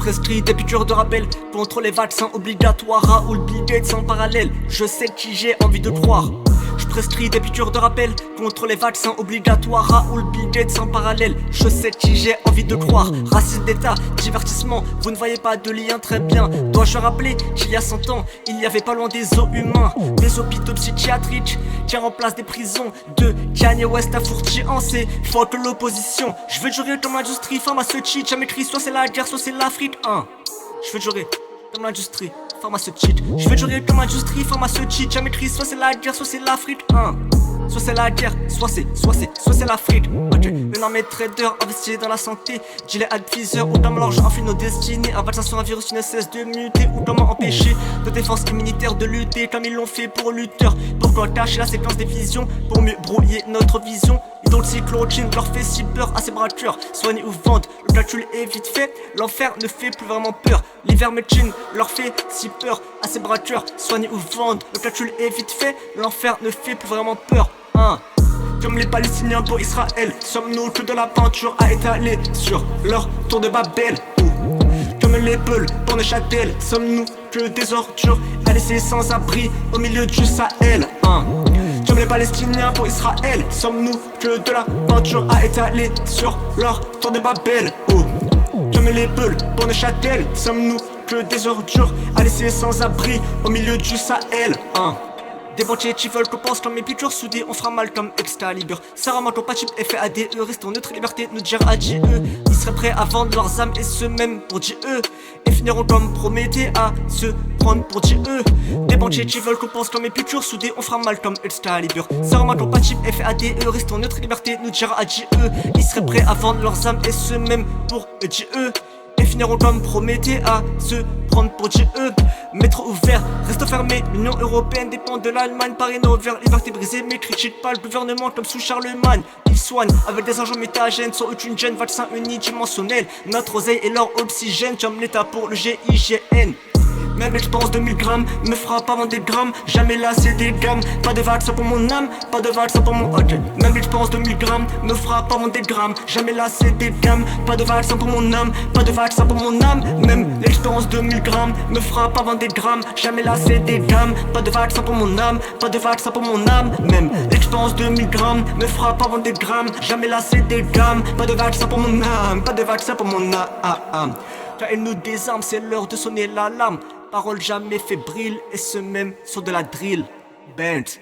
prescris des piqûres de rappel contre les vaccins obligatoires. Raoul Bill Gates sans parallèle, je sais qui j'ai envie de croire. Je prescris des piqûres de rappel contre les vaccins obligatoires. Raoul Bill Gates sans parallèle, je sais qui j'ai envie de croire. Racisme d'état, divertissement, vous ne voyez pas de lien, très bien. Dois-je rappeler qu'il y a 100 ans, il n'y avait pas loin des zoos humains, des hôpitaux psychiatriques qui remplacent des prisons. De Kanye West à Fourtian, c'est fuck l'opposition. Je veux jurer comme l'industrie pharmaceutique, jamais écrit soit c'est la guerre, soit c'est l'Afrique. Je veux jurer comme l'industrie pharmaceutique. Je veux jurer comme l'industrie pharmaceutique, jamais écrit soit c'est la guerre, soit c'est l'Afrique. Soit c'est la guerre, soit c'est l'Afrique. Ok, énorme trader investi dans la santé, dealer advisor, ou comment l'argent influe nos destinées. Un vaccin sur un virus qui ne cesse de muter, ou comment empêcher nos défenses immunitaires de lutter comme ils l'ont fait pour lutteurs. Pourquoi cacher la séquence des visions pour mieux brouiller notre vision? Dont le cyclotine leur fait si peur à ses braqueurs. Soigner ou vendre, le calcul est vite fait, l'enfer ne fait plus vraiment peur. L'ivermectine leur fait si peur à ses braqueurs. Soigner ou vendre, le calcul est vite fait, l'enfer ne fait plus vraiment peur. Comme les Palestiniens pour Israël, sommes-nous que de la peinture à étaler sur leur tour de Babel? Comme les Peuls pour Neuchâtel, sommes-nous que des ordures à laisser sans abri au milieu du Sahel? Comme les Palestiniens pour Israël, sommes-nous que de la peinture à étaler sur leur tour de Babel? Comme les Peuls pour Neuchâtel, sommes-nous que des ordures à laisser sans abri au milieu du Sahel? Des banquiers qui veulent qu'on pense comme mes piqûres soudées, on fera mal comme Excalibur. Sarama compatible, effet ADE, restons neutre, liberté, nous dire adieu. Ils seraient prêts à vendre leurs âmes et ce même pour Dieu. Et finiront comme Prométhée à se prendre pour Dieu. Des banquiers qui veulent qu'on pense comme mes piqûres soudées, on fera mal comme Excalibur. Sarama compatible, effet ADE, restons neutre, liberté, nous dire adieu. Ils seraient prêts à vendre leurs âmes et ce même pour Dieu. Et finiront comme Prométhée à se prendre pour Dieu. Métro ouvert, resto fermé, l'Union Européenne dépend de l'Allemagne. Paris ouvert, liberté brisée, mais critique pas le gouvernement comme sous Charlemagne. Ils soignent avec des agents mutagènes, sans aucune gêne, vaccin unidimensionnel. Notre oseille et leur oxygène, comme l'état pour le GIGN. Même l'expérience de 1000 grammes me fera pas vendre des grammes, jamais lasser des gammes. Pas de vaccin pour mon âme, pas de vaccin pour mon ok. Même l'expérience de 1000 grammes me fera pas vendre des grammes, jamais lasser des gammes. Pas de vaccin pour mon âme, pas de vaccin pour mon âme. Même l'expérience de 1000 grammes me fera pas vendre des grammes, jamais lasser des gammes. Pas de vaccin pour mon âme, pas de vaccin pour mon âme. Même l'expérience de 1000 grammes me fera pas vendre des grammes, jamais lasser des gammes. Pas de vaccin pour mon âme, pas de vaccin pour mon âme. Car elle nous désarme, c'est l'heure de sonner l'alarme. Parole jamais fébrile et ce même sur de la drill. Bent.